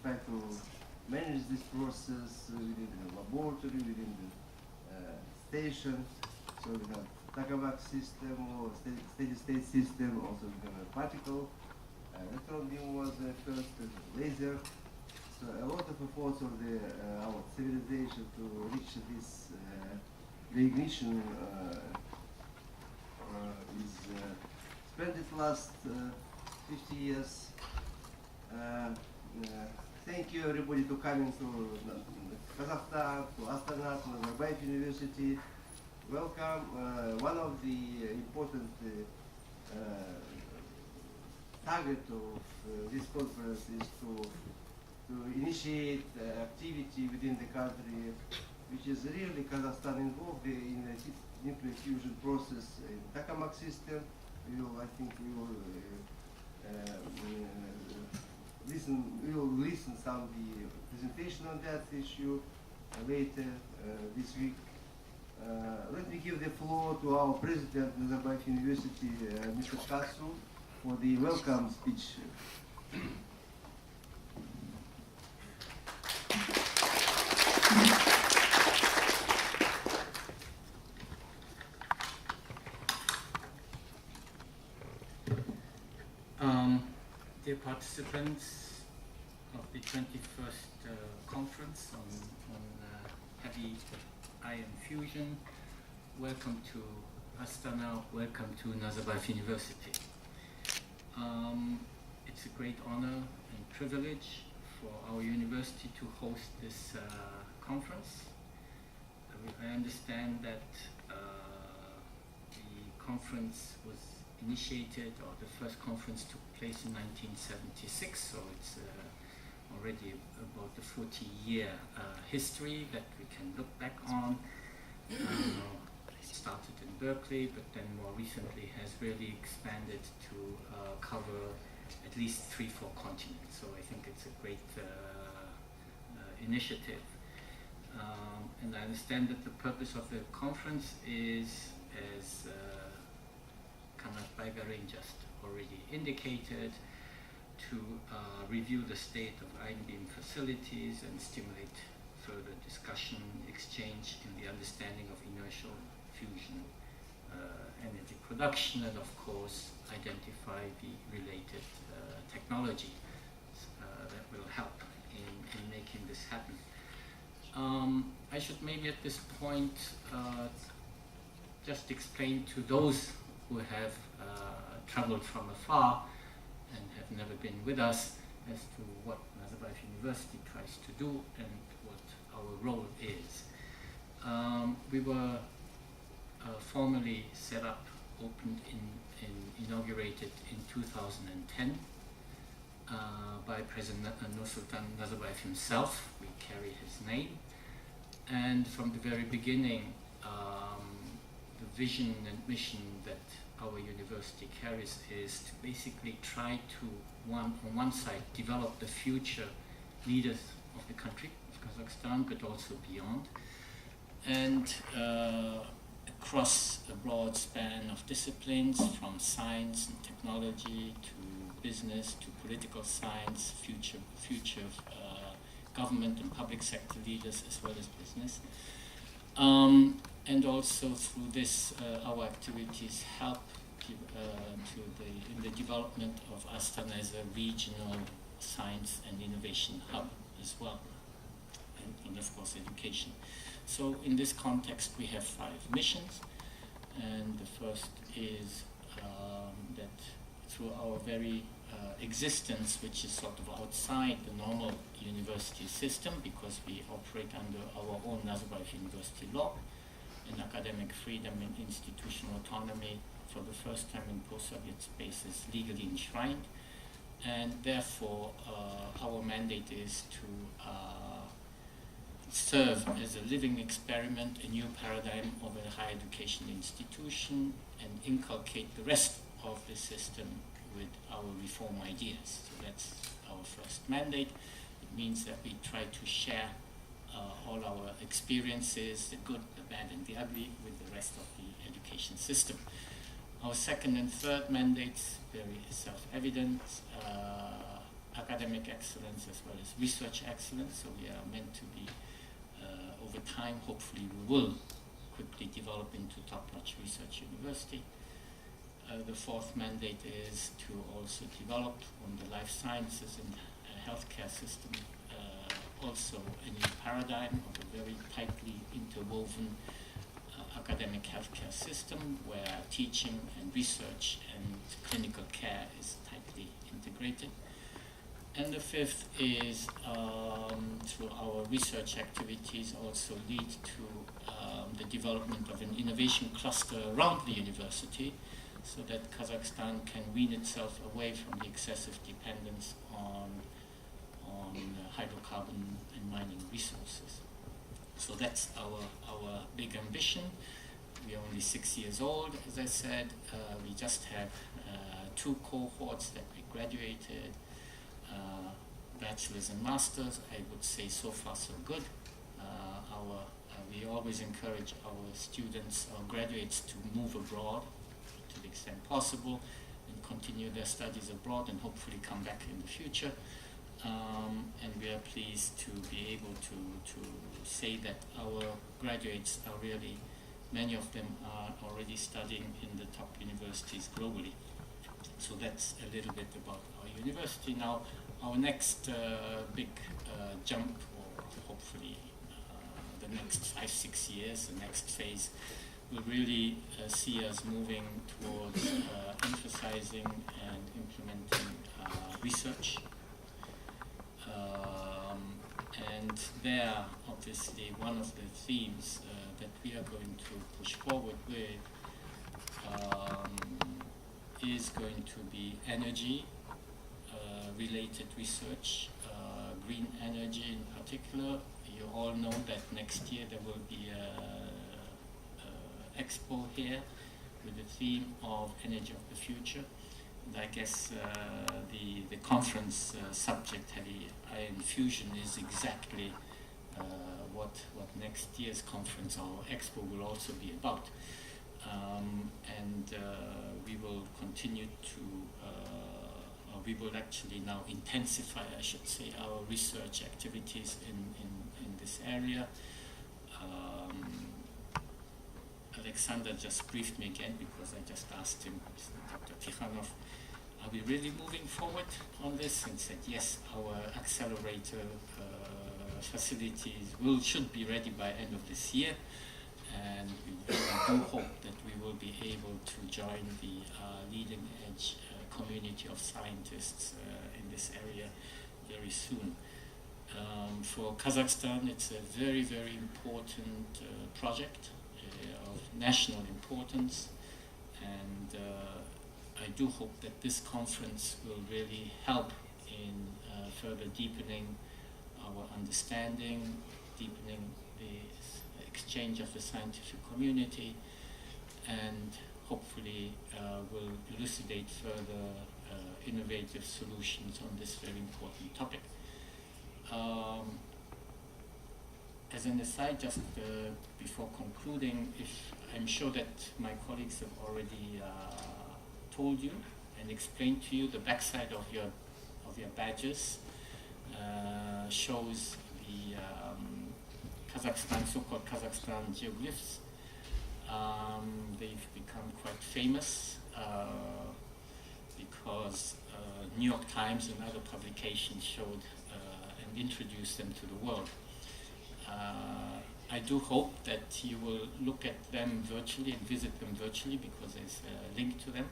try to manage this process within the laboratory, within the station. So we have Takamak system or steady state system, also we have a particle. Electron beam was first laser. So a lot of efforts of our civilization to reach this, the ignition is spent the last 50 years. Thank you everybody to coming to Kazakhstan, to Astana, to Nazarbayev University. Welcome. One of the important target of this conference is to initiate activity within the country, which is really Kazakhstan involved in the nuclear fusion process in Takamak system. I think we will listen some the presentation on that issue later this week. Let me give the floor to our president, Nazarbayev University, Mr. Katsu, for the welcome speech. Dear participants of the 21st conference on heavy ion fusion, welcome to Astana, welcome to Nazarbayev University. It's a great honor and privilege for our university to host this conference. I understand that the conference was initiated, or the first conference took place in 1976, so it's already about the 40-year history that we can look back on. It started in Berkeley, but then more recently has really expanded to cover at least 3-4 continents. So I think it's a great initiative. And I understand that the purpose of the conference is, as Kanat Baigarin just already indicated, to review the state of ion beam facilities and stimulate further discussion, exchange in the understanding of inertial fusion energy production, and of course identify the related technology that will help in making this happen. I should maybe at this point just explain to those who have traveled from afar and have never been with us as to what Nazarbayev University tries to do and what our role is. We were formally set up, opened, inaugurated in 2010 by President Nursultan Nazarbayev himself. We carry his name. And from the very beginning, the vision and mission that our university carries is to basically try to, on one side, develop the future leaders of the country, of Kazakhstan, but also beyond, and across a broad span of disciplines, from science and technology to business to political science, future government and public sector leaders as well as business. And also through this, our activities help in the development of Astana as a regional science and innovation hub as well, and of course education. So in this context we have 5 missions, and the first is that through our very existence, which is sort of outside the normal university system because we operate under our own Nazarbayev University law, and academic freedom and institutional autonomy for the first time in post-Soviet space is legally enshrined, and therefore our mandate is to serve as a living experiment, a new paradigm of a higher education institution, and inculcate the rest of the system with our reform ideas. So that's our first mandate. It means that we try to share all our experiences, the good, the bad, and the ugly, with the rest of the education system. Our second and third mandates, very self-evident, academic excellence as well as research excellence. So we are meant to be, over time, hopefully we will quickly develop into top-notch research university. The fourth mandate is to also develop on the life sciences and healthcare system also a new paradigm of a very tightly interwoven academic healthcare system where teaching and research and clinical care is tightly integrated. And the fifth is through our research activities also lead to the development of an innovation cluster around the university so that Kazakhstan can wean itself away from the excessive dependence on hydrocarbon and mining resources. So that's our big ambition. We are only 6 years old, as I said. We just have 2 cohorts that we graduated, bachelor's and master's. I would say so far so good. We always encourage our students, our graduates, to move abroad to the extent possible and continue their studies abroad and hopefully come back in the future. And we are pleased to be able to say that our graduates are really, many of them are already studying in the top universities globally. So that's a little bit about our university. Now, our next big jump, or hopefully the next 5-6 years, the next phase, will really see us moving towards emphasizing and implementing research. And there, obviously, one of the themes that we are going to push forward with is going to be energy related research, green energy in particular. You all know that next year there will be an expo here with the theme of energy of the future. And I guess the conference subject, heavy ion fusion, is exactly what next year's conference or expo will also be about. And we will continue to, we will actually now intensify, I should say, our research activities in this area. Alexander just briefed me again because I just asked him, Dr. Tikhanov, are we really moving forward on this? And said, yes, our accelerator facilities should be ready by end of this year. And we do hope that we will be able to join the leading edge community of scientists in this area very soon. For Kazakhstan, it's a very, very important project of national importance, and I do hope that this conference will really help in further deepening our understanding, deepening the exchange of the scientific community, and hopefully will elucidate further innovative solutions on this very important topic. As an aside, just before concluding, I'm sure that my colleagues have already told you and explained to you the backside of your badges shows the Kazakhstan, so-called Kazakhstan geoglyphs. They've become quite famous because New York Times and other publications showed and introduced them to the world. I do hope that you will look at them virtually and visit them virtually because there's a link to them.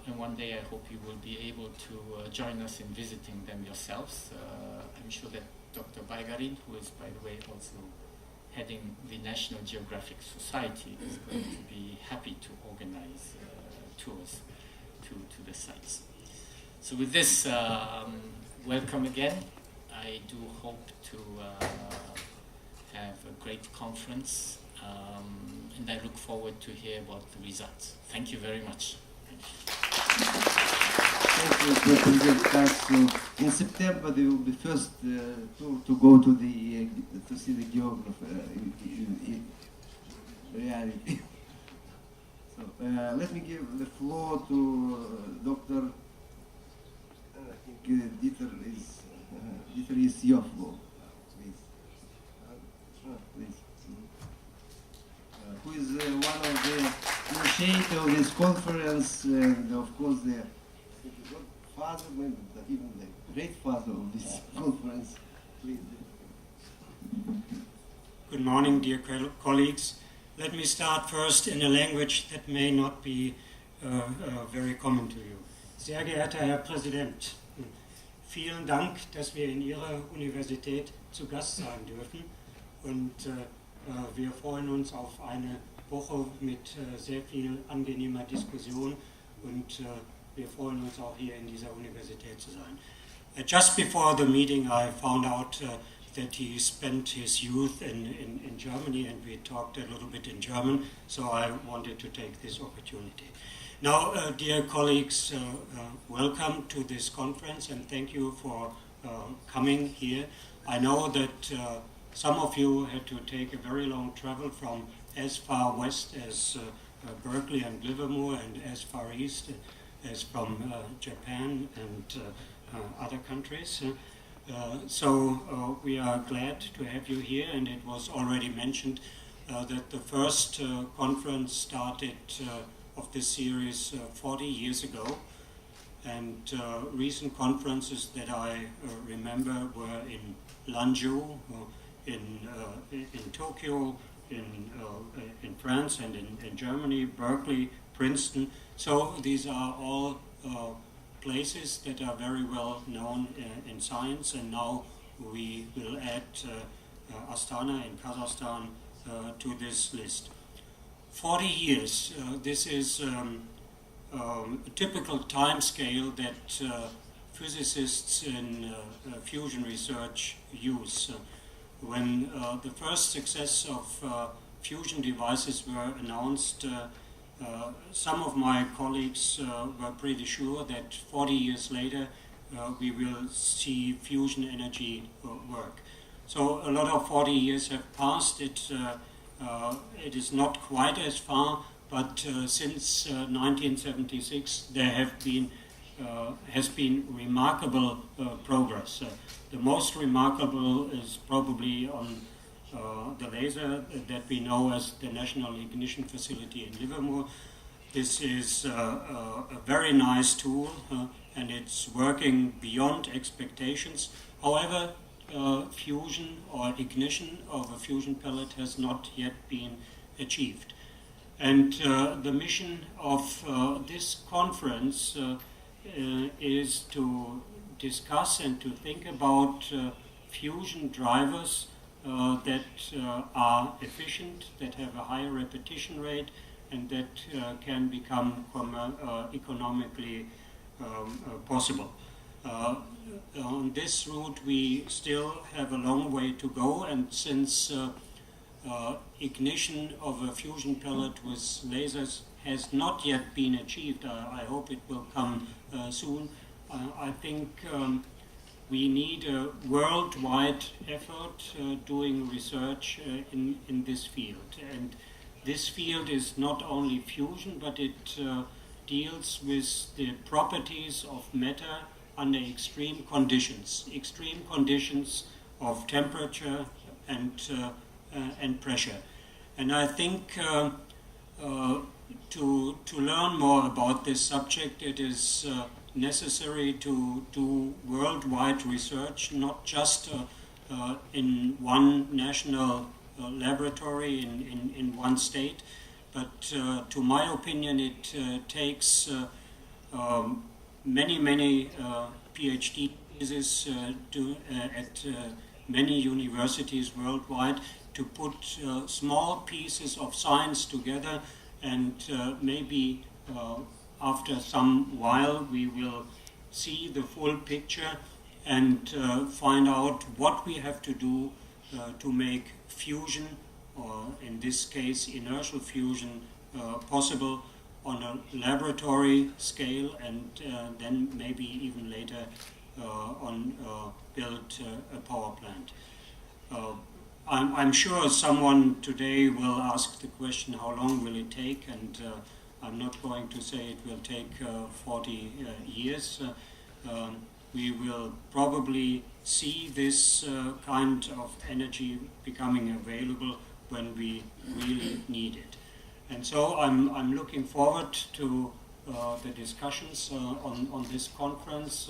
And one day I hope you will be able to join us in visiting them yourselves. I'm sure that Dr. Baigarin, who is, by the way, also heading the National Geographic Society, is going to be happy to organize tours to the sites. So with this, welcome again. I do hope to have a great conference, and I look forward to hear about the results. Thank you very much. Thank you, President Katsu. In September, they will be first to go to see the geographer in reality. So let me give the floor to Dr. Dieter is Jofgo, please. Please. Who is one of the initiators of this conference, and of course the father, maybe even the great father of this conference. Please. Good morning, dear colleagues. Let me start first in a language that may not be very common to you. Sehr geehrter Herr Präsident, vielen Dank, dass wir in Ihrer Universität zu Gast sein dürfen. Und wir freuen uns auf eine Woche mit sehr viel angenehmer Diskussion und wir freuen uns auch hier in dieser Universität zu sein. Just before the meeting I found out that he spent his youth in Germany and we talked a little bit in German, so I wanted to take this opportunity. Now, dear colleagues, welcome to this conference and thank you for coming here. I know that some of you had to take a very long travel from as far west as Berkeley and Livermore and as far east as from Japan and other countries. So we are glad to have you here, and it was already mentioned that the first conference started of this series 40 years ago, and recent conferences that I remember were in Lanzhou, in Tokyo, in France and in Germany, Berkeley, Princeton. So these are all places that are very well known in science, and now we will add Astana in Kazakhstan to this list. 40 years, this is a typical time scale that physicists in fusion research use. When the first success of fusion devices were announced, some of my colleagues were pretty sure that 40 years later we will see fusion energy work. So a lot of 40 years have passed. It is not quite as far, but since 1976 there has been remarkable progress. The most remarkable is probably on the laser that we know as the National Ignition Facility in Livermore. This is a very nice tool and it's working beyond expectations. However, fusion or ignition of a fusion pellet has not yet been achieved. And the mission of this conference is to discuss and to think about fusion drivers that are efficient, that have a higher repetition rate, and that can become economically possible. On this route we still have a long way to go, and since ignition of a fusion pellet with lasers has not yet been achieved, I hope it will come soon. I think we need a worldwide effort doing research in this field. And this field is not only fusion, but it deals with the properties of matter under extreme conditions of temperature and pressure. And I think to learn more about this subject, it is necessary to do worldwide research, not just in one national laboratory in one state, but to my opinion it takes many PhD theses at many universities worldwide to put small pieces of science together, and maybe after some while we will see the full picture and find out what we have to do to make fusion, or in this case inertial fusion, possible on a laboratory scale, and then maybe even later build a power plant. I'm sure someone today will ask the question, how long will it take? And I'm not going to say it will take 40 years. we will probably see this kind of energy becoming available when we really need it. And so I'm looking forward to the discussions on this conference,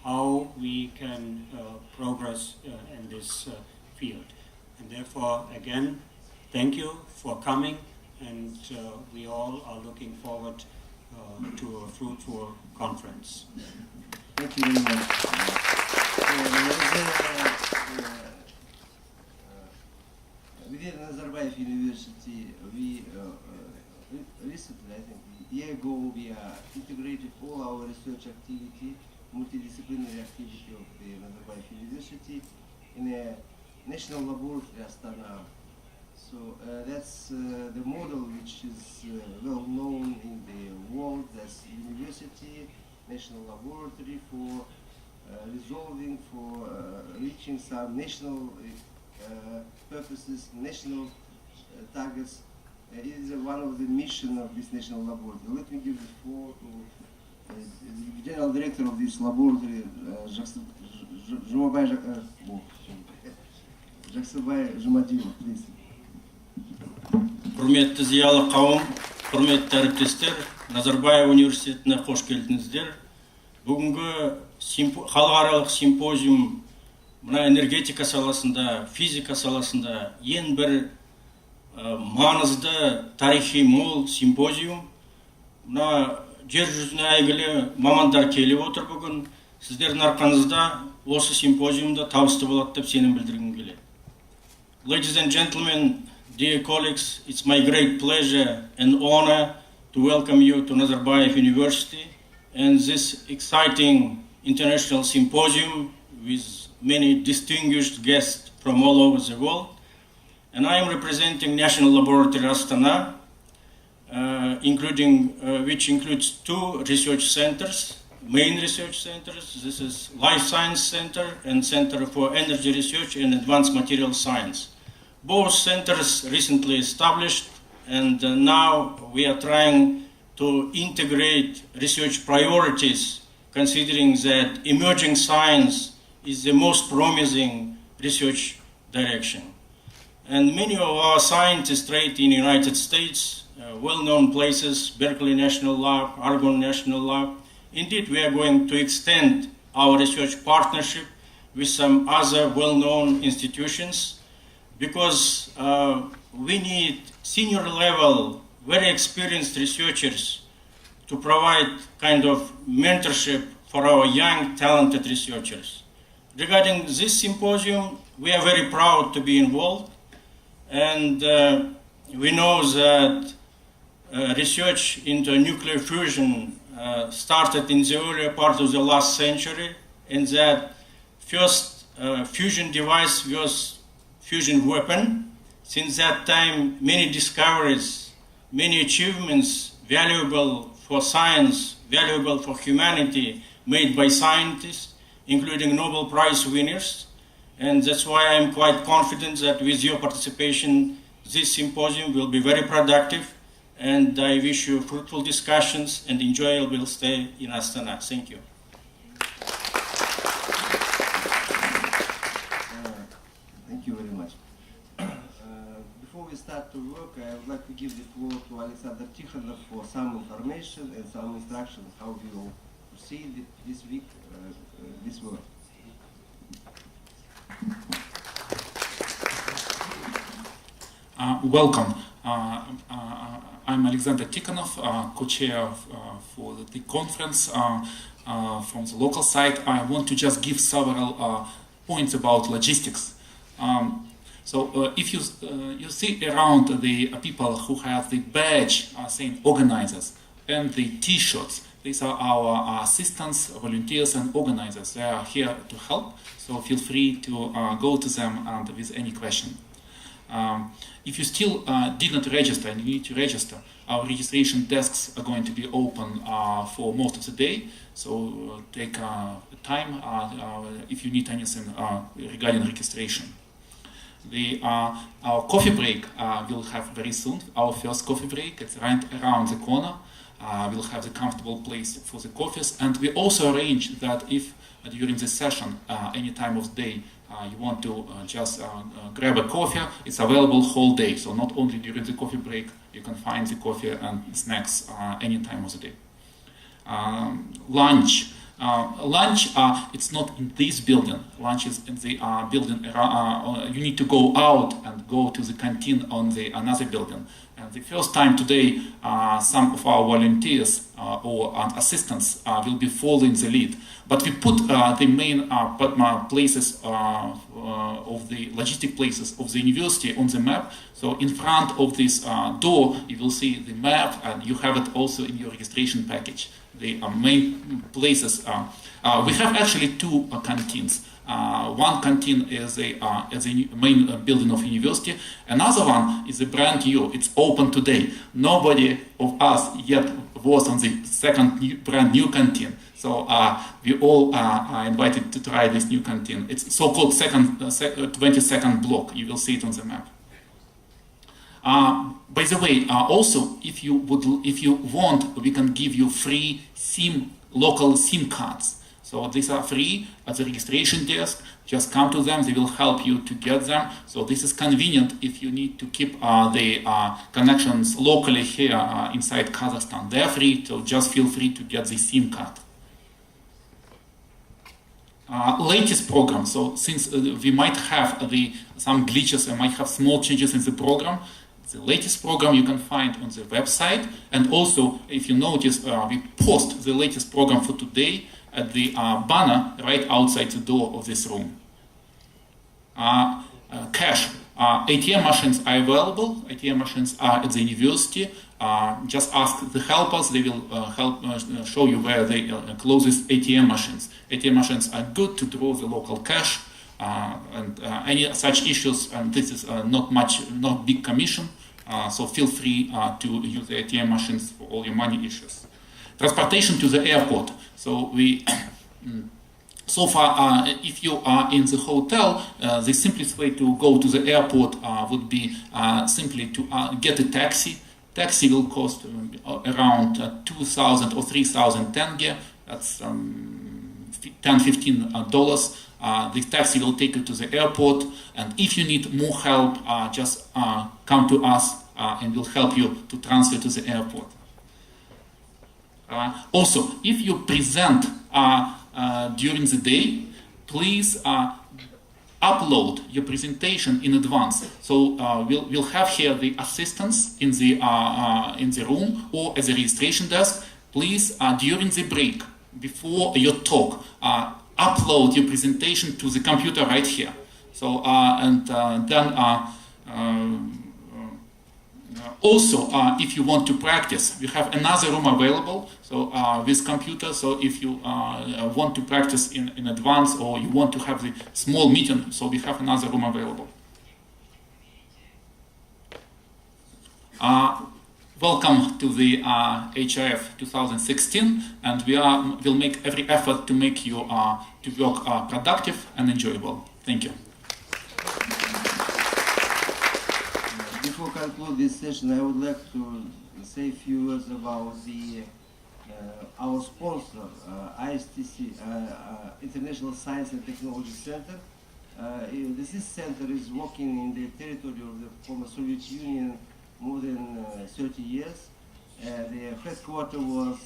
how we can progress in this field. And therefore, again, thank you for coming, and we all are looking forward to a fruitful conference. Thank you very much. Within Nazarbayev University, we recently, I think a year ago, we integrated all our research activity, multidisciplinary activity of the Nazarbayev University in a national laboratory, Astana. So that's the model which is well known in the world as university, national laboratory for resolving, for reaching some national purposes, national targets. It is one of the mission of this national laboratory. Let me give the floor to the general director of this laboratory, Zhumadilov, please. Құрметті зиялы қауым, құрметті әріптестер, Назарбаев университетіне қош келдіңіздер. Бүгінгі халықаралық симпозиум мына энергетика саласында, физика саласында ең бір маңызды тарихи мол симпозиум. Мына жер жүзіне әйгілі мамандар келіп отыр бүгін. Сіздердің арқаңызда осы симпозиумда табысты болады деп сенім білдіргім келеді. Ladies and gentlemen, dear colleagues, it's my great pleasure and honor to welcome you to Nazarbayev University and this exciting international symposium with many distinguished guests from all over the world. And I am representing National Laboratory Astana, which includes two research centers, main research centers. This is Life Science Center and Center for Energy Research and Advanced Material Science. Both centers recently established, and now we are trying to integrate research priorities, considering that emerging science is the most promising research direction. And many of our scientists trade in the United States, well-known places, Berkeley National Lab, Argonne National Lab. Indeed, we are going to extend our research partnership with some other well-known institutions, because we need senior level, very experienced researchers to provide kind of mentorship for our young, talented researchers. Regarding this symposium, we are very proud to be involved, and we know that research into nuclear fusion started in the earlier part of the last century, and that first fusion device was fusion weapon. Since that time, many discoveries, many achievements valuable for science, valuable for humanity, made by scientists, including Nobel Prize winners. And that's why I'm quite confident that with your participation, this symposium will be very productive. And I wish you fruitful discussions and enjoyable stay in Astana. Thank you. Thank you very much. Before we start to work, I would like to give the floor to Alexander Tikhonov for some information and some instructions how we will proceed this week, this work. Welcome. I'm Alexander Tikhonov, co-chair for the conference from the local side. I want to just give several points about logistics. So if you see around the people who have the badge saying organizers and the T-shirts, these are our assistants, volunteers, and organizers. They are here to help, so feel free to go to them and with any question. If you still did not register and you need to register, our registration desks are going to be open for most of the day, so take time if you need anything regarding registration. Our coffee break we'll have very soon, our first coffee break. It's right around the corner. will have the comfortable place for the coffees. And we also arrange that if during the session, any time of day, you want to just grab a coffee, it's available whole day. So not only during the coffee break, you can find the coffee and snacks any time of the day. Lunch. Lunch, it's not in this building. Lunch is in the building. You need to go out and go to the canteen on the another building. And the first time today, some of our volunteers or assistants will be following the lead. But we put the main places of the logistic places of the university on the map. So in front of this door, you will see the map, and you have it also in your registration package. The main places. We have actually two canteens. One canteen is the main building of university. Another one is a brand new. It's open today. Nobody of us yet was on the second brand new canteen. So we all are invited to try this new canteen. It's so-called 22nd block. You will see it on the map. By the way, also, if you want, we can give you free local SIM cards. So these are free at the registration desk. Just come to them; they will help you to get them. So this is convenient if you need to keep the connections locally here inside Kazakhstan. They're free, so just feel free to get the SIM card. Latest program. So since we might have some glitches and might have small changes in the program. The latest program you can find on the website, and also, if you notice, we post the latest program for today at the banner right outside the door of this room. Cash. ATM machines are available. ATM machines are at the university. Just ask the helpers. They will show you where the closest ATM machines. ATM machines are good to draw the local cash. And any such issues, and this is not big commission, so feel free to use the ATM machines for all your money issues. Transportation to the airport. So we, so far, if you are in the hotel, the simplest way to go to the airport would be simply to get a taxi. Taxi will cost around 2,000 or 3,000 tenge. That's $10-15. The taxi will take you to the airport, and if you need more help, just come to us and we'll help you to transfer to the airport. Also, if you present during the day, please upload your presentation in advance. So we'll have here the assistants in the room or at the registration desk. Please, during the break, before your talk, upload your presentation to the computer right here. So also, if you want to practice, we have another room available. So with computer. So if you want to practice in advance, or you want to have the small meeting, so we have another room available. Welcome to the HIF 2016, and we'll make every effort to make you to work productive and enjoyable. Thank you. Before conclude this session, I would like to say a few words about our sponsor, ISTC, International Science and Technology Center. This center is working in the territory of the former Soviet Union more than 30 years. The headquarters was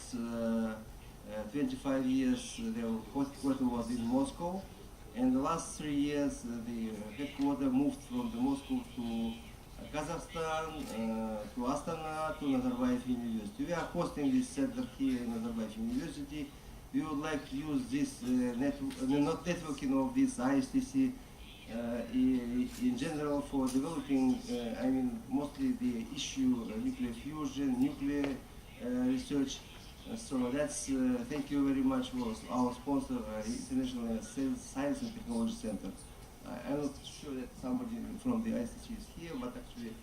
25 years, the headquarters was in Moscow. And the last 3 years, the headquarters moved from the Moscow to Kazakhstan, to Astana, to Nazarbayev University. We are hosting this center here in Nazarbayev University. We would like to use this networking of this ISTC in general for developing, mostly the issue nuclear fusion, nuclear research. So that's, thank you very much for our sponsor, International Science and Technology Center. I'm not sure that somebody from the ISTC is here, but actually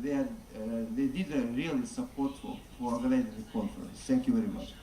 they did a really support for organizing the conference. Thank you very much.